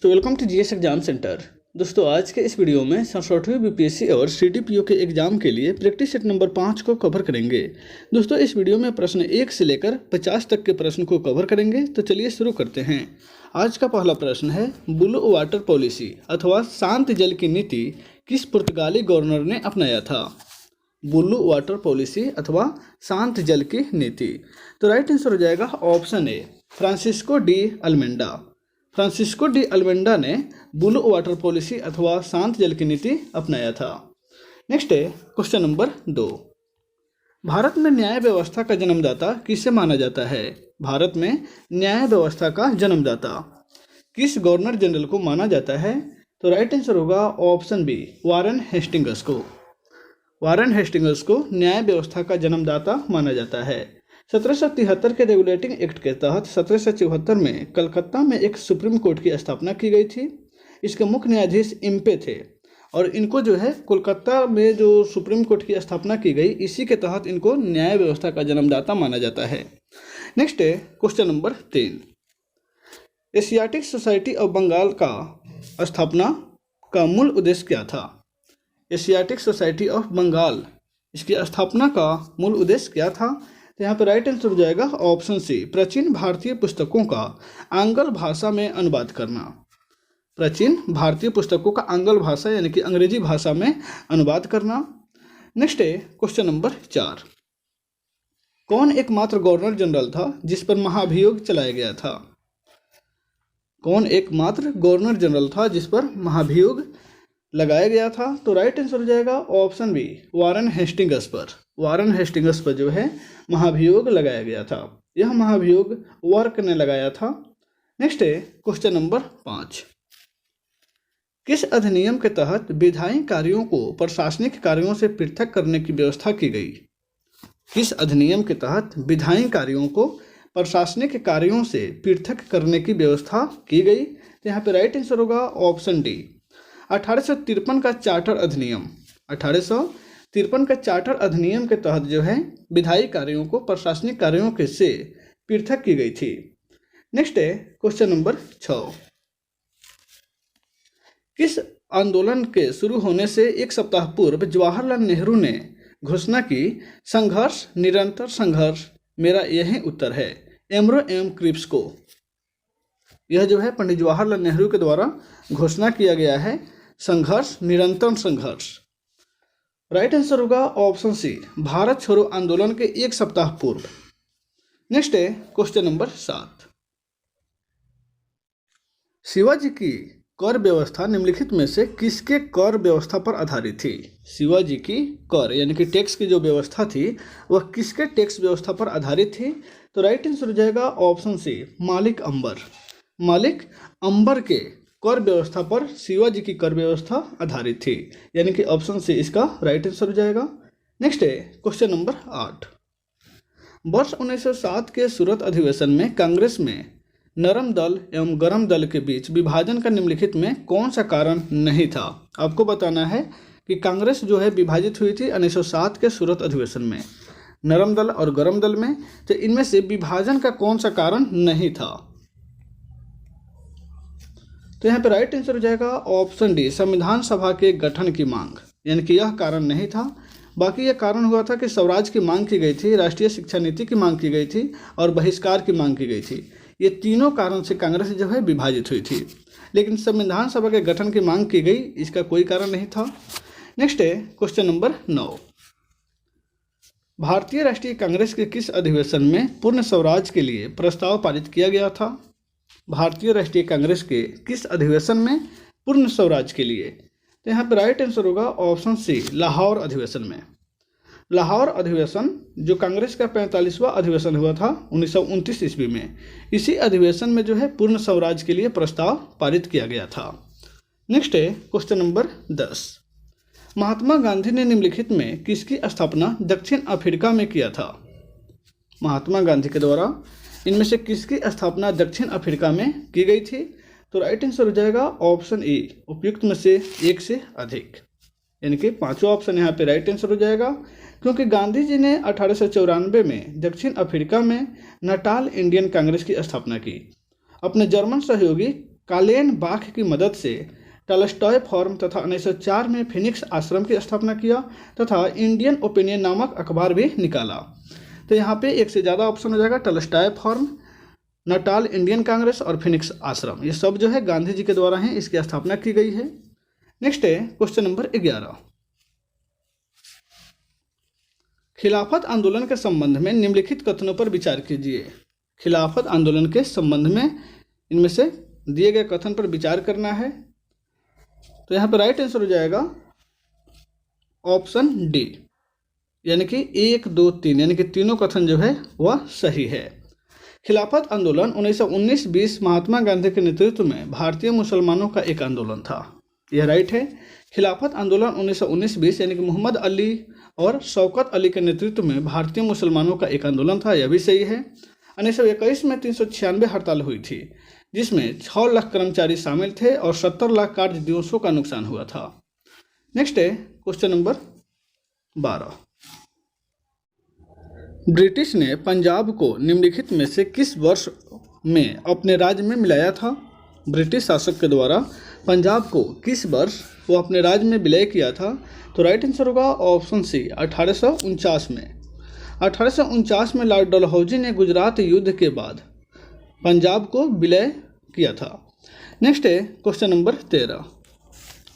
तो welcome to GS exam centre. दोस्तों आज के इस वीडियो में 67वीं बीपीएससी और सीडीपीओ के एग्जाम के लिए प्रैक्टिस सेट नंबर 5 को कवर करेंगे। दोस्तों इस वीडियो में प्रश्न 1 से लेकर 50 तक के प्रश्न को कवर करेंगे। तो चलिए शुरू करते हैं। आज का पहला प्रश्न है, ब्लू वाटर पॉलिसी अथवा शांत जल की नीति किस पुर्तगाली गवर्नर ने अपनाया था? ब्लू वाटर पॉलिसी अथवा शांत जल की नीति। तो राइट आंसर हो जाएगा option A, Francisco de Almeida. Francisco de Almeida ने ब्लू वाटर पॉलिसी अथवा शांत जल की नीति अपनाया था। नेक्स्ट है क्वेश्चन नंबर 2, भारत में न्याय व्यवस्था का जन्मदाता किसे माना जाता है? भारत में न्याय व्यवस्था का जन्मदाता किस गवर्नर जनरल को माना जाता है? तो राइट आंसर होगा ऑप्शन बी, वारेन हेस्टिंग्स को। वारेन हेस्टिंग्स को न्याय व्यवस्था का जन्मदाता माना जाता है। 1773 के रेगुलेटिंग एक्ट के तहत 1774 में कलकत्ता में एक सुप्रीम कोर्ट की स्थापना की गई थी। इसके मुख्य न्यायाधीश इम्पे थे और इनको जो है कोलकाता में जो सुप्रीम कोर्ट की स्थापना की गई, इसी के तहत इनको न्याय व्यवस्था का जन्मदाता माना जाता है। नेक्स्ट है question number 3, Asiatic Society of Bengal का स्थापना का मूल उद्देश्य क्या था? एशियाटिक सोसाइटी ऑफ बंगाल, इसकी स्थापना का मूल उद्देश्य क्या था? तो यहाँ पर राइट आंसर हो जाएगा ऑप्शन सी, प्राचीन भारतीय पुस्तकों का आंग्ल भाषा में अनुवाद करना। प्राचीन भारतीय पुस्तकों का आंग्ल भाषा यानी कि अंग्रेजी भाषा में अनुवाद करना। नेक्स्ट है क्वेश्चन नंबर 4, कौन एकमात्र गवर्नर जनरल था जिस पर महाभियोग चलाया गया था? कौन एकमात्र गवर्नर जनरल था जिस पर महाभियोग लगाया गया था? तो राइट आंसर हो जाएगा ऑप्शन बी, वारेन हेस्टिंग्स पर। वारेन हेस्टिंग्स पर जो है महाभियोग लगाया गया था। यह महाभियोग वर्क ने लगाया था। नेक्स्ट है क्वेश्चन नंबर 5, किस अधिनियम के तहत विधायी कार्यों को प्रशासनिक कार्यों से पृथक करने की व्यवस्था की गई? किस अधिनियम के तहत विधायी कार्यों को प्रशासनिक कार्यों से पृथक करने की व्यवस्था की गई? तो यहाँ पे राइट आंसर होगा ऑप्शन डी, 1853 का चार्टर अधिनियम। 1853 का चार्टर अधिनियम के तहत जो है विधायी कार्यों को प्रशासनिक कार्यों के से पृथक की गई थी। नेक्स्ट है क्वेश्चन नंबर 6, किस आंदोलन के शुरू होने से एक सप्ताह पूर्व जवाहरलाल नेहरू ने घोषणा की, संघर्ष निरंतर संघर्ष मेरा यही उत्तर है, एमरो एम क्रिप्स को? यह जो है पंडित जवाहरलाल नेहरू के द्वारा घोषणा किया गया है, संघर्ष निरंतर संघर्ष। राइट आंसर होगा ऑप्शन सी, भारत छोड़ो आंदोलन के एक सप्ताह पूर्व। नेक्स्ट है क्वेश्चन नंबर 7, शिवाजी की कर व्यवस्था निम्नलिखित में से किसके कर व्यवस्था पर आधारित थी? शिवाजी की कर यानी कि टैक्स की जो व्यवस्था थी वह किसके टैक्स व्यवस्था पर आधारित थी? तो राइट आंसर हो जाएगा ऑप्शन सी, मालिक अंबर। मालिक अंबर के कर व्यवस्था पर शिवाजी की कर व्यवस्था आधारित थी, यानी कि ऑप्शन सी इसका राइट आंसर हो जाएगा। नेक्स्ट है क्वेश्चन नंबर 8, वर्ष 1907 के सूरत अधिवेशन में कांग्रेस में नरम दल एवं गरम दल के बीच विभाजन का निम्नलिखित में कौन सा कारण नहीं था? आपको बताना है कि कांग्रेस जो है विभाजित हुई थी 1907 के सूरत अधिवेशन में, नरम दल और गरम दल में। तो इनमें से विभाजन का कौन सा कारण नहीं था? तो यहाँ पे राइट आंसर हो जाएगा ऑप्शन डी, संविधान सभा के गठन की मांग, यानी कि यह कारण नहीं था। बाकी यह कारण हुआ था कि स्वराज की मांग की गई थी, राष्ट्रीय शिक्षा नीति की मांग की गई थी और बहिष्कार की मांग की गई थी। ये तीनों कारण से कांग्रेस जो है विभाजित हुई थी, लेकिन संविधान सभा के गठन की मांग की गई, इसका कोई कारण नहीं था। नेक्स्ट है क्वेश्चन नंबर 9, भारतीय राष्ट्रीय कांग्रेस के किस अधिवेशन में पूर्ण स्वराज के लिए प्रस्ताव पारित किया गया था? भारतीय राष्ट्रीय कांग्रेस के किस अधिवेशन में पूर्ण स्वराज के लिए? तो यहाँ पर राइट आंसर होगा ऑप्शन सी, लाहौर अधिवेशन में। लाहौर अधिवेशन जो कांग्रेस का 45वां अधिवेशन हुआ था 1929 ईस्वी में, इसी अधिवेशन में जो है पूर्ण स्वराज के लिए प्रस्ताव पारित किया गया था। नेक्स्ट है क्वेश्चन नंबर 10, महात्मा गांधी ने निम्नलिखित में किसकी स्थापना दक्षिण अफ्रीका में किया था? महात्मा गांधी के द्वारा इनमें से किसकी स्थापना दक्षिण अफ्रीका में की गई थी? तो राइट आंसर हो जाएगा ऑप्शन ए, उपयुक्त में से एक से अधिक, यानी कि पांचवा ऑप्शन यहाँ पे राइट आंसर हो जाएगा, क्योंकि गांधी जी ने 1894 में दक्षिण अफ्रीका में नाटाल इंडियन कांग्रेस की स्थापना की। अपने जर्मन सहयोगी कालेन बाख की मदद से टॉलस्टॉय फॉर्म तथा 1904 में फिनिक्स आश्रम की स्थापना किया तथा इंडियन ओपिनियन नामक अखबार भी निकाला। तो यहाँ पे एक से ज़्यादा ऑप्शन हो जाएगा, Tolstoy form, Natal Indian Congress और फिनिक्स आश्रम, ये सब जो है गांधी जी के द्वारा हैं, इसकी स्थापना की गई है। नेक्स्ट है क्वेश्चन नंबर 11। खिलाफत आंदोलन के संबंध में निम्नलिखित कथनों पर विचार कीजिए। खिलाफत आंदोलन के संबंध में इनमें से दिए गए कथन पर विचार करना है। तो यहाँ पर राइट आंसर हो जाएगा ऑप्शन डी, यानी कि 1, 2, 3, यानी कि तीनों कथन जो है वह सही है। खिलाफत आंदोलन 1919-20 महात्मा गांधी के नेतृत्व में भारतीय मुसलमानों का एक आंदोलन था, यह राइट है। खिलाफत आंदोलन 1919-20 यानी कि मोहम्मद अली और शौकत अली के नेतृत्व में भारतीय मुसलमानों का एक आंदोलन था, यह भी सही है। 1921 में 396 हड़ताल हुई थी, जिसमें 6 लाख कर्मचारी शामिल थे और 70 लाख कार्य दिवसों का नुकसान हुआ था। नेक्स्ट है क्वेश्चन नंबर 12। ब्रिटिश ने पंजाब को निम्नलिखित में से किस वर्ष में अपने राज्य में मिलाया था? ब्रिटिश शासक के द्वारा पंजाब को किस वर्ष वो अपने राज्य में विलय किया था? तो राइट आंसर होगा ऑप्शन सी, 1849 में। 1849 में लॉर्ड डलहौजी ने गुजरात युद्ध के बाद पंजाब को विलय किया था। नेक्स्ट है क्वेश्चन नंबर 13।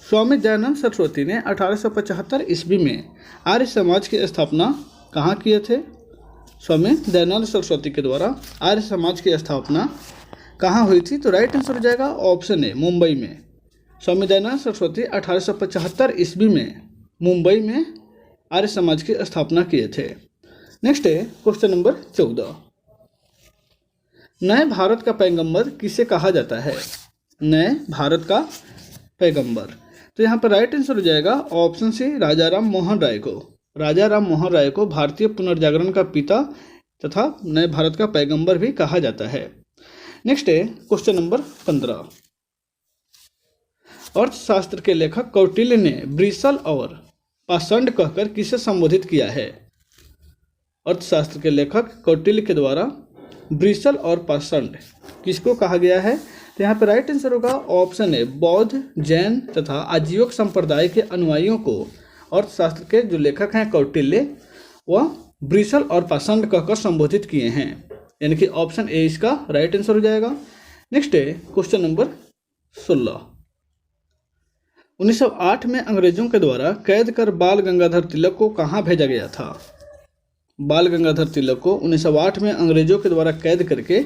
स्वामी दयानंद सरस्वती ने 1875 ईस्वी में आर्य समाज की स्थापना कहाँ किए थे? स्वामी दयानंद सरस्वती के द्वारा आर्य समाज की स्थापना कहाँ हुई थी? तो राइट आंसर हो जाएगा ऑप्शन ए, मुंबई में। स्वामी दयानंद सरस्वती 1875 ईस्वी में मुंबई में आर्य समाज की स्थापना किए थे। नेक्स्ट है क्वेश्चन नंबर 14। नए भारत का पैगंबर किसे कहा जाता है? नए भारत का पैगंबर, तो यहाँ पर राइट आंसर हो जाएगा ऑप्शन सी, राजा राम मोहन राय को। राजा राम मोहन राय को भारतीय पुनर्जागरण का पिता तथा नए भारत का पैगंबर भी कहा जाता है। नेक्स्ट है क्वेश्चन नंबर 15। अर्थशास्त्र के लेखक कौटिल्य ने ब्रिसल और पाषंड कहकर किसे संबोधित किया है? अर्थशास्त्र के लेखक कौटिल्य के द्वारा ब्रिसल और पाषंड किसको कहा गया है? तो यहाँ पर राइट आंसर होगा ऑप्शन ए, बौद्ध, जैन तथा आजीवक संप्रदाय के अनुयायियों को अर्थशास्त्र के जो लेखक हैं कौटिल्य, वह ब्रिसल और पाषंड कहकर संबोधित किए हैं, यानी कि ऑप्शन ए इसका राइट आंसर हो जाएगा। नेक्स्ट है क्वेश्चन नंबर 16। 1908 में अंग्रेजों के द्वारा कैद कर बाल गंगाधर तिलक को कहाँ भेजा गया था? बाल गंगाधर तिलक को 1908 में अंग्रेजों के द्वारा कैद करके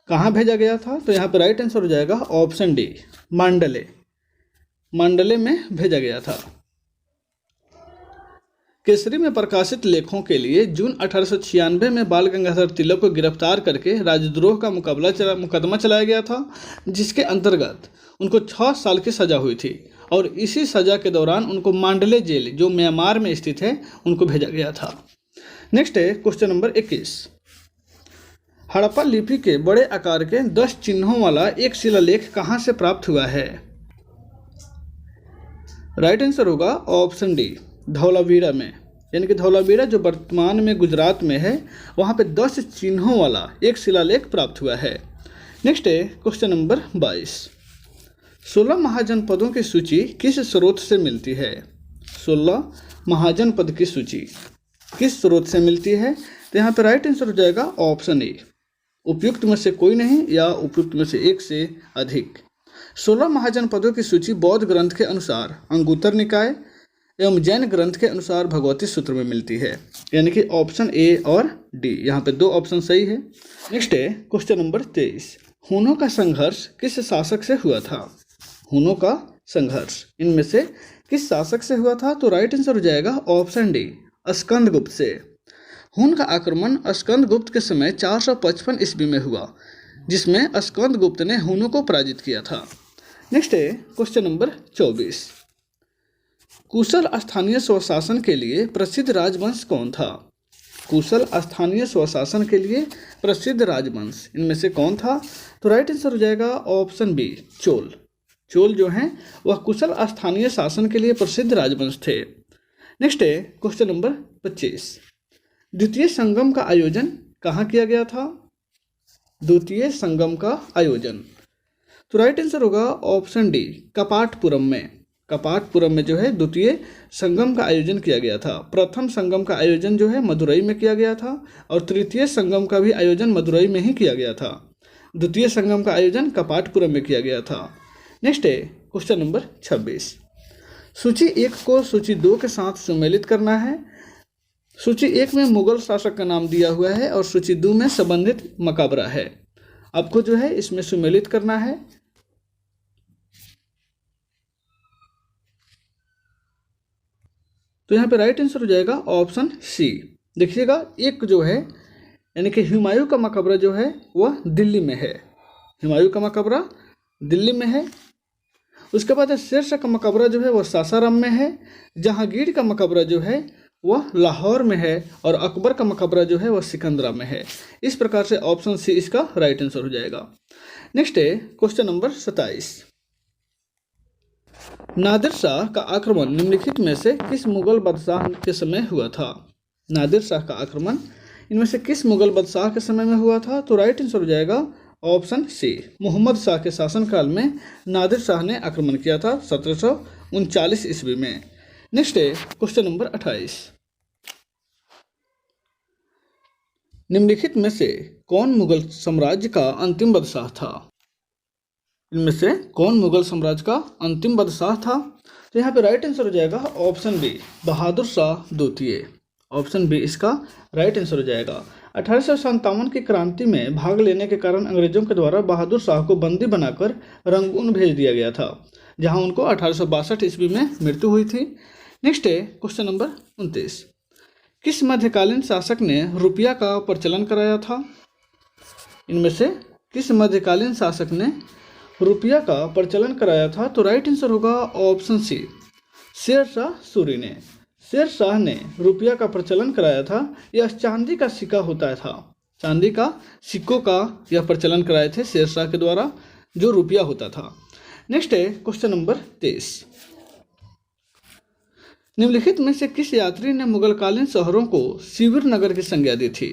कहाँ भेजा गया था? तो यहाँ पर राइट आंसर हो जाएगा ऑप्शन डी, मांडले। मांडले में भेजा गया था। केसरी में प्रकाशित लेखों के लिए जून 1896 में बाल गंगाधर तिलक को गिरफ्तार करके राजद्रोह का मुकदमा चलाया गया था, जिसके अंतर्गत उनको 6 साल की सजा हुई थी और इसी सजा के दौरान उनको मांडले जेल जो म्यांमार में स्थित है उनको भेजा गया था। नेक्स्ट है क्वेश्चन नंबर 21। हड़प्पा लिपि के बड़े आकार के 10 चिन्हों वाला एक शिलालेख कहाँ से प्राप्त हुआ है? राइट आंसर होगा ऑप्शन डी, धौलावीरा में, यानी कि धौलावीरा जो वर्तमान में गुजरात में है, वहाँ पे 10 चिन्हों वाला एक शिलालेख प्राप्त हुआ है। नेक्स्ट है क्वेश्चन नंबर 22। 16 महाजनपदों की सूची किस स्रोत से मिलती है? 16 महाजनपद की सूची किस स्रोत से मिलती है? तो यहाँ पे राइट आंसर हो जाएगा ऑप्शन ए, उपयुक्त में से कोई नहीं या उपयुक्त में से एक से अधिक। 16 महाजनपदों की सूची बौद्ध ग्रंथ के अनुसार अंगुत्तर निकाय एवं जैन ग्रंथ के अनुसार भगवती सूत्र में मिलती है, यानी कि ऑप्शन ए और डी, यहाँ पे 2 ऑप्शन सही है। नेक्स्ट है क्वेश्चन नंबर 23। हुनों का संघर्ष किस शासक से हुआ था? हुनों का संघर्ष इनमें से किस शासक से हुआ था? तो राइट आंसर हो जाएगा ऑप्शन डी, स्कंदगुप्त से। हुन का आक्रमण स्कंदगुप्त के समय 455 ईस्वी में हुआ, जिसमें स्कंदगुप्त ने हुनों को पराजित किया था। नेक्स्ट है क्वेश्चन नंबर 24। कुशल स्थानीय स्वशासन के लिए प्रसिद्ध राजवंश कौन था? कुशल स्थानीय स्वशासन के लिए प्रसिद्ध राजवंश इनमें से कौन था? तो राइट आंसर हो जाएगा ऑप्शन बी, चोल। चोल जो हैं वह कुशल स्थानीय शासन के लिए प्रसिद्ध राजवंश थे। नेक्स्ट है क्वेश्चन नंबर 25। द्वितीय संगम का आयोजन कहाँ किया गया था? द्वितीय संगम का आयोजन, तो राइट आंसर होगा ऑप्शन डी, कपाटपुरम में। कपाटपुरम में जो है द्वितीय संगम का आयोजन किया गया था। प्रथम संगम का आयोजन जो है मदुरई में किया गया था और तृतीय संगम का भी आयोजन मदुरई में ही किया गया था। द्वितीय संगम का आयोजन कपाटपुरम में किया गया था। नेक्स्ट है क्वेश्चन नंबर 26। सूची 1 को सूची 2 के साथ सम्मिलित करना है। सूची 1 में मुगल शासक का नाम दिया हुआ है और सूची 2 में संबंधित मकबरा है। आपको जो है इसमें सम्मिलित करना है। तो यहाँ पे राइट आंसर हो जाएगा ऑप्शन सी। देखिएगा, एक जो है यानी कि हुमायूं का मकबरा जो है वह दिल्ली में है। हुमायूं का मकबरा दिल्ली में है। उसके बाद शेरशाह का मकबरा जो है वह सासाराम में है। जहांगीर का मकबरा जो है वह लाहौर में है और अकबर का मकबरा जो है वह सिकंदरा में है। इस प्रकार से ऑप्शन सी इसका राइट आंसर हो जाएगा। नेक्स्ट है क्वेश्चन नंबर 27। नादिर शाह का आक्रमण निम्नलिखित में से किस मुगल बादशाह के समय हुआ था? नादिर शाह का आक्रमण इनमें से किस मुगल बादशाह के समय में हुआ था? तो राइट आंसर हो जाएगा ऑप्शन सी, मोहम्मद शाह के शासनकाल में नादिर शाह ने आक्रमण किया था 1739 ईस्वी में। नेक्स्ट है क्वेश्चन नंबर 28। निम्नलिखित में से कौन मुगल साम्राज्य का अंतिम बादशाह था? इनमें से कौन मुगल साम्राज्य का अंतिम बादशाह था? तो यहाँ पे राइट आंसर हो जाएगा ऑप्शन बी, बहादुर शाह द्वितीय। ऑप्शन बी इसका राइट आंसर हो जाएगा। 1857 की क्रांति में भाग लेने के कारण अंग्रेजों के द्वारा बहादुर शाह को बंदी बनाकर रंगून भेज दिया गया था, जहां उनको 1862 ईस्वी में मृत्यु हुई थी। नेक्स्ट है क्वेश्चन नंबर 29। किस मध्यकालीन शासक ने रुपया का प्रचलन कराया था? इनमें से किस मध्यकालीन शासक ने रुपया का प्रचलन कराया था? तो राइट आंसर होगा ऑप्शन सी, शेरशाह सूरी ने। शेरशाह ने रुपया का प्रचलन कराया था। यह चांदी का सिक्का होता था, चांदी का सिक्कों का यह प्रचलन कराए थे शेरशाह के द्वारा, जो रुपया होता था। नेक्स्ट है क्वेश्चन नंबर 23। निम्नलिखित में से किस यात्री ने मुगलकालीन शहरों को शिविर नगर की संज्ञा दी थी?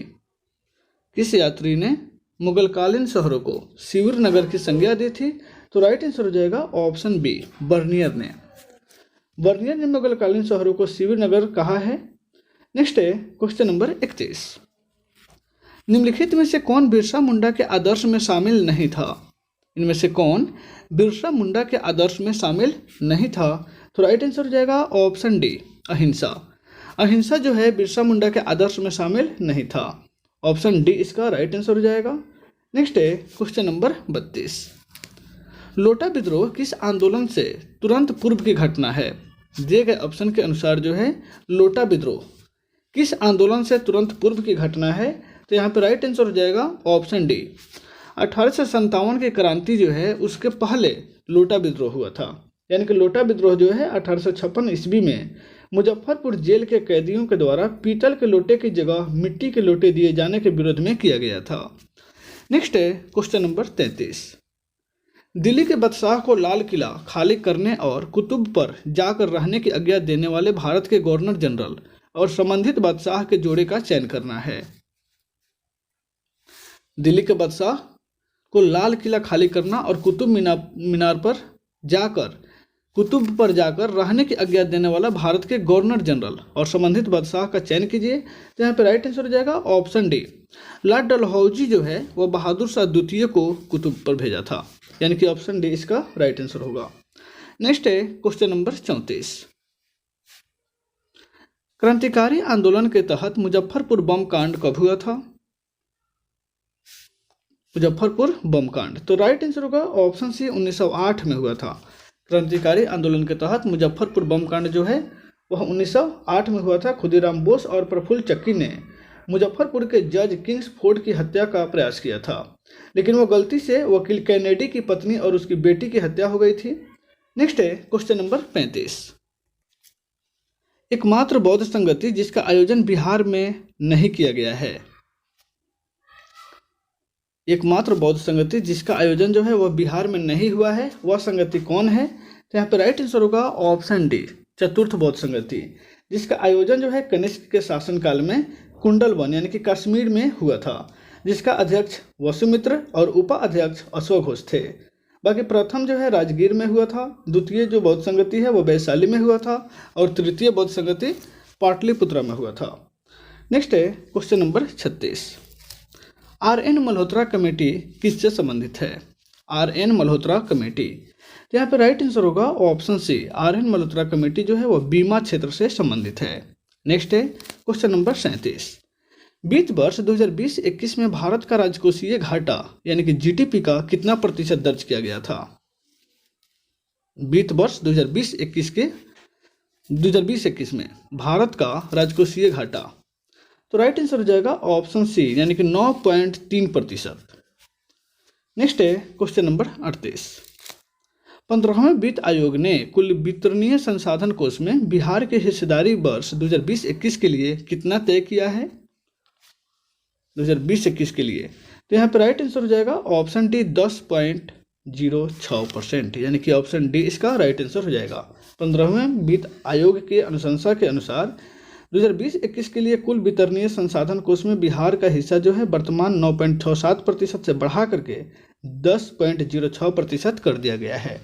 किस यात्री ने मुगलकालीन शहरों को शिविर नगर की संज्ञा दी थी? तो राइट आंसर हो जाएगा ऑप्शन बी, बर्नियर ने। बर्नियर ने मुगलकालीन शहरों को शिविर नगर कहा है। नेक्स्ट है क्वेश्चन नंबर 31। निम्नलिखित में से कौन बिरसा मुंडा के आदर्श में शामिल नहीं था? इनमें से कौन बिरसा मुंडा के आदर्श में शामिल नहीं था? तो राइट आंसर हो जाएगा ऑप्शन डी, अहिंसा। अहिंसा जो है बिरसा मुंडा के आदर्श में शामिल नहीं था। ऑप्शन डी इसका राइट आंसर हो जाएगा। नेक्स्ट है क्वेश्चन नंबर 32। लोटा विद्रोह किस आंदोलन से तुरंत पूर्व की घटना है? दिए गए ऑप्शन के अनुसार जो है लोटा विद्रोह किस आंदोलन से तुरंत पूर्व की घटना है? तो यहाँ पे राइट आंसर हो जाएगा ऑप्शन डी, 1857 की क्रांति जो है उसके पहले लोटा विद्रोह हुआ था। यानी कि लोटा विद्रोह जो है 1856 ईस्वी में मुजफ्फरपुर जेल के कैदियों के द्वारा पीतल के लोटे की जगह मिट्टी के लोटे दिए जाने के विरोध में किया गया था। नेक्स्ट है क्वेश्चन नंबर 33। दिल्ली के बादशाह को लाल किला खाली करने और कुतुब पर जाकर रहने की आज्ञा देने वाले भारत के गवर्नर जनरल और संबंधित बादशाह के जोड़े का चयन करना है। दिल्ली के बादशाह को लाल किला खाली करना और कुतुब पर जाकर रहने की आज्ञा देने वाला भारत के गवर्नर जनरल और संबंधित बादशाह का चयन कीजिए। तो यहाँ पे राइट आंसर हो जाएगा ऑप्शन डी, लॉर्ड डलहौजी जो है वह बहादुर शाह द्वितीय को कुतुब पर भेजा था। यानी कि ऑप्शन डी इसका राइट आंसर होगा। नेक्स्ट है क्वेश्चन नंबर 34। क्रांतिकारी आंदोलन के तहत मुजफ्फरपुर बम कांड कब हुआ था? मुजफ्फरपुर बम कांड, तो राइट आंसर होगा ऑप्शन सी, 1908 में हुआ था। क्रांतिकारी आंदोलन के तहत मुजफ्फरपुर बम कांड जो है वह 1908 में हुआ था। खुदीराम बोस और प्रफुल्ल चक्की ने मुजफ्फरपुर के जज किंग्सफोर्ड की हत्या का प्रयास किया था, लेकिन वो गलती से वकील कैनेडी की पत्नी और उसकी बेटी की हत्या हो गई थी। नेक्स्ट है क्वेश्चन नंबर 35। एकमात्र बौद्ध संगति जिसका आयोजन बिहार में नहीं किया गया है। एकमात्र बौद्ध संगति जिसका आयोजन जो है वह बिहार में नहीं हुआ है, वह संगति कौन है? तो यहाँ पे राइट आंसर होगा ऑप्शन डी, चतुर्थ बौद्ध संगति, जिसका आयोजन जो है कनिष्क के शासनकाल में कुंडलवन यानी कि कश्मीर में हुआ था, जिसका अध्यक्ष वसुमित्र और उपाध्यक्ष अश्वघोष थे। बाकी प्रथम जो है राजगीर में हुआ था, द्वितीय जो बौद्ध संगति है वो वैशाली में हुआ था, और तृतीय बौद्ध संगति पाटलिपुत्रा में हुआ था। नेक्स्ट है question number 36। R N. Malhotra committee किससे संबंधित है? आर.एन. मल्होत्रा कमेटी, तो यहाँ पे राइट आंसर होगा option C, R N. Malhotra committee जो है वो बीमा क्षेत्र से संबंधित है। नेक्स्ट है क्वेश्चन नंबर 37। वित्त वर्ष 2020-21 में भारत का राजकोषीय घाटा यानी कि जीडीपी का कितना प्रतिशत दर्ज किया गया था? वित्त वर्ष 2020-21 में भारत का राजकोषीय घाटा, तो राइट आंसर हो जाएगा ऑप्शन सी यानी कि 9.3%। नेक्स्ट है क्वेश्चन नंबर 38। 15वें वित्त आयोग ने कुल वितरणीय संसाधन कोष में बिहार के हिस्सेदारी वर्ष 2020-21 के लिए कितना तय किया है? 2020-21 के लिए, तो यहाँ पे राइट आंसर हो जाएगा ऑप्शन डी 10.06%, यानी कि ऑप्शन डी इसका राइट आंसर हो जाएगा। 15वें वित्त आयोग के अनुशंसा के अनुसार 2020-21 के लिए कुल वितरणीय संसाधन कोष में बिहार का हिस्सा जो है वर्तमान 9.67% से बढ़ा करके 10.06% कर दिया गया है।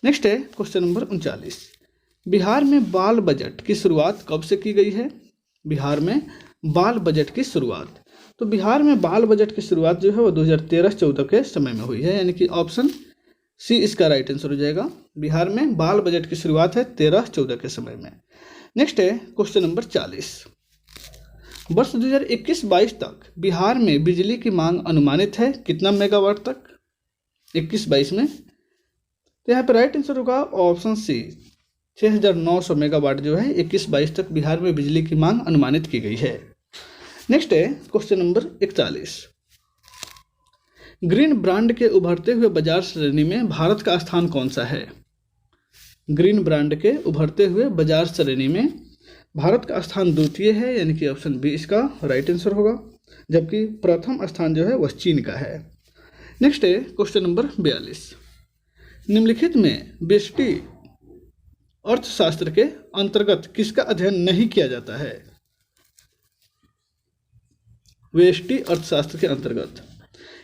नेक्स्ट है क्वेश्चन नंबर 39। बिहार में बाल बजट की शुरुआत कब से की गई है? बिहार में बाल बजट की शुरुआत, तो बिहार में बाल बजट की शुरुआत जो है वो 2013-14 के समय में हुई है, यानी कि ऑप्शन सी इसका राइट आंसर हो जाएगा। बिहार में बाल बजट की शुरुआत है 13-14 के समय में। नेक्स्ट है क्वेश्चन नंबर 40। वर्ष 2021-22 तक बिहार में बिजली की मांग अनुमानित है कितना मेगावाट तक? 21-22 में, तो यहाँ पर राइट आंसर होगा ऑप्शन सी 6900 मेगावाट जो है 21-22 तक बिहार में बिजली की मांग अनुमानित की गई है। नेक्स्ट है क्वेश्चन नंबर 41। ग्रीन ब्रांड के उभरते हुए बाजार श्रेणी में भारत का स्थान कौन सा है? ग्रीन ब्रांड के उभरते हुए बाजार श्रेणी में भारत का स्थान द्वितीय है, यानी कि ऑप्शन बी इसका राइट आंसर होगा, जबकि प्रथम स्थान जो है वह चीन का है। नेक्स्ट है क्वेश्चन नंबर 42। निम्नलिखित में व्यष्टि अर्थशास्त्र के अंतर्गत किसका अध्ययन नहीं किया जाता है? व्यष्टि अर्थशास्त्र के अंतर्गत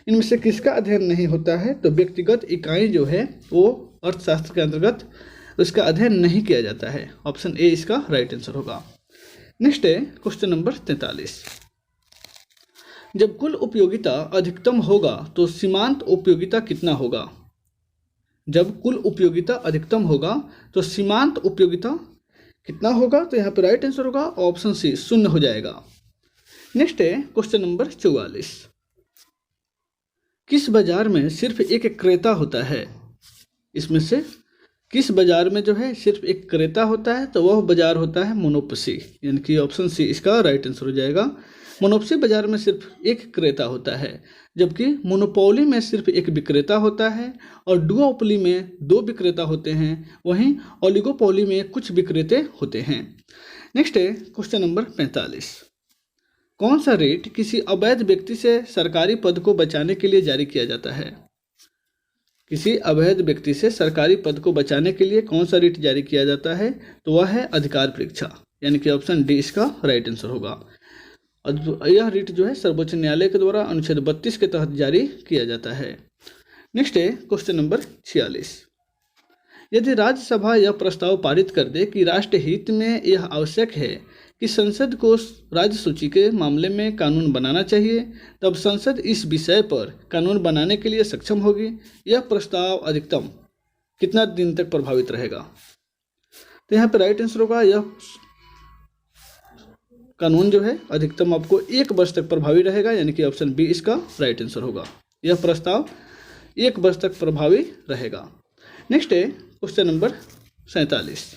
इनमें से किसका अध्ययन नहीं होता है? तो व्यक्तिगत इकाई जो है वो अर्थशास्त्र के अंतर्गत उसका अध्ययन नहीं किया जाता है। ऑप्शन ए इसका राइट आंसर होगा। नेक्स्ट है क्वेश्चन नंबर 43। जब कुल उपयोगिता अधिकतम होगा तो सीमांत उपयोगिता कितना होगा? जब कुल उपयोगिता अधिकतम होगा तो सीमांत उपयोगिता कितना होगा? तो यहाँ पर राइट आंसर होगा ऑप्शन सी 0 हो जाएगा। नेक्स्ट है क्वेश्चन नंबर 44। किस बाजार में सिर्फ एक क्रेता होता है? इसमें से किस बाजार में जो है सिर्फ एक क्रेता होता है? तो वह बाजार होता है मोनोपोली, यानी कि ऑप्शन सी इसका राइट आंसर हो जाएगा। मोनोपोली बाजार में सिर्फ एक क्रेता होता है, जबकि मोनोपोली में सिर्फ एक विक्रेता होता है और डुओपोली में 2 विक्रेता होते हैं, वहीं ओलिगोपोली में कुछ विक्रेता होते हैं। नेक्स्ट है क्वेश्चन नंबर 45। कौन सा रेट किसी अवैध व्यक्ति से सरकारी पद को बचाने के लिए जारी किया जाता है? किसी अवैध व्यक्ति से सरकारी पद को बचाने के लिए कौन सा रेट जारी किया जाता है? तो वह है अधिकार परीक्षा, यानी कि ऑप्शन डी इसका राइट आंसर होगा। यह रेट जो है सर्वोच्च न्यायालय के द्वारा अनुच्छेद 32 के तहत जारी किया जाता है। नेक्स्ट है क्वेश्चन नंबर 46। यदि राज्यसभा यह प्रस्ताव पारित कर दे कि राष्ट्र हित में यह आवश्यक है कि संसद को राज्य सूची के मामले में कानून बनाना चाहिए, तब संसद इस विषय पर कानून बनाने के लिए सक्षम होगी। यह प्रस्ताव अधिकतम कितना दिन तक प्रभावित रहेगा? तो यहाँ पर राइट आंसर होगा यह कानून जो है अधिकतम आपको 1 वर्ष तक प्रभावी रहेगा, यानी कि ऑप्शन बी इसका राइट आंसर होगा। यह प्रस्ताव 1 वर्ष तक प्रभावी रहेगा। नेक्स्ट है क्वेश्चन नंबर 47।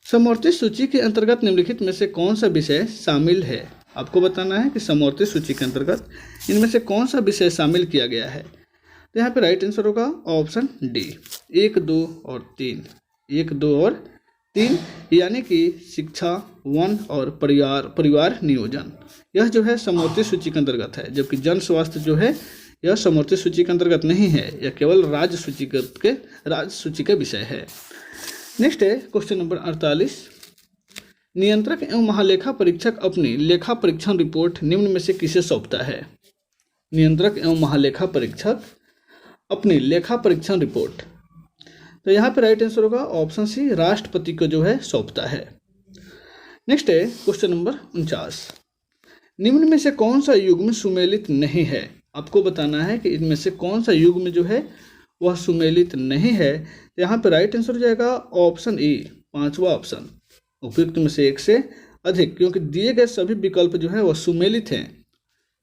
समवर्ती सूची के अंतर्गत निम्नलिखित में से कौन सा विषय शामिल है? आपको बताना है कि समवर्ती सूची के अंतर्गत इनमें से कौन सा विषय शामिल किया गया है। तो यहाँ पे राइट आंसर होगा ऑप्शन डी 1, 2 और 3। 1, 2 और 3 यानी कि शिक्षा, वन और परिवार नियोजन, यह जो है समवर्ती सूची के अंतर्गत है, जबकि जन स्वास्थ्य जो है यह समवर्ती सूची के अंतर्गत नहीं है, यह केवल राज्य सूची के विषय है। नेक्स्ट है क्वेश्चन नंबर 48। नियंत्रक एवं महालेखा परीक्षक अपनी लेखा परीक्षण रिपोर्ट निम्न में से किसे सौंपता है? नियंत्रक एवं महालेखा परीक्षक अपनी लेखा परीक्षण रिपोर्ट। तो यहाँ पे राइट आंसर होगा ऑप्शन सी, राष्ट्रपति को जो है सौंपता है। नेक्स्ट है क्वेश्चन नंबर 49। निम्न में से कौन सा युग्म सुमेलित नहीं है? आपको बताना है कि इनमें से कौन सा युग्म जो है वह सुमेलित नहीं है। तो यहाँ पे राइट आंसर हो जाएगा ऑप्शन ए, पांचवा ऑप्शन, उपयुक्त में से एक से अधिक, क्योंकि दिए गए सभी विकल्प जो है वह सुमेलित हैं।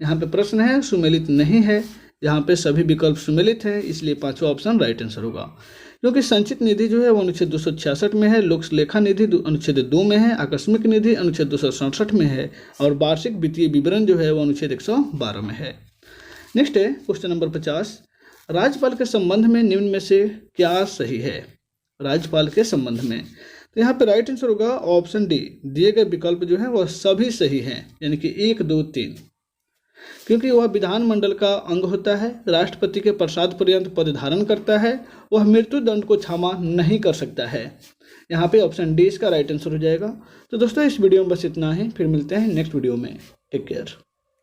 यहाँ पे प्रश्न है सुमेलित नहीं है, यहाँ पे सभी विकल्प सुमेलित हैं, इसलिए पांचवा ऑप्शन राइट आंसर होगा। क्योंकि संचित निधि जो है वो अनुच्छेद 266 में है, लोक लेखा निधि अनुच्छेद 2 में है, आकस्मिक निधि अनुच्छेद 267 में है और वार्षिक वित्तीय विवरण जो है वो अनुच्छेद 112 में है। नेक्स्ट है क्वेश्चन नंबर 50। राज्यपाल के संबंध में निम्न में से क्या सही है? राज्यपाल के संबंध में, तो यहाँ पे राइट आंसर होगा ऑप्शन डी, दिए गए विकल्प जो है वह सभी सही हैं, यानी कि 1, 2, 3, क्योंकि वह विधानमंडल का अंग होता है, राष्ट्रपति के प्रसाद पर्यंत पद धारण करता है, वह मृत्यु दंड को क्षमा नहीं कर सकता है। यहाँ पे ऑप्शन डी इसका राइट आंसर हो जाएगा। तो दोस्तों इस वीडियो में बस इतना ही, फिर मिलते हैं नेक्स्ट वीडियो में। Take care.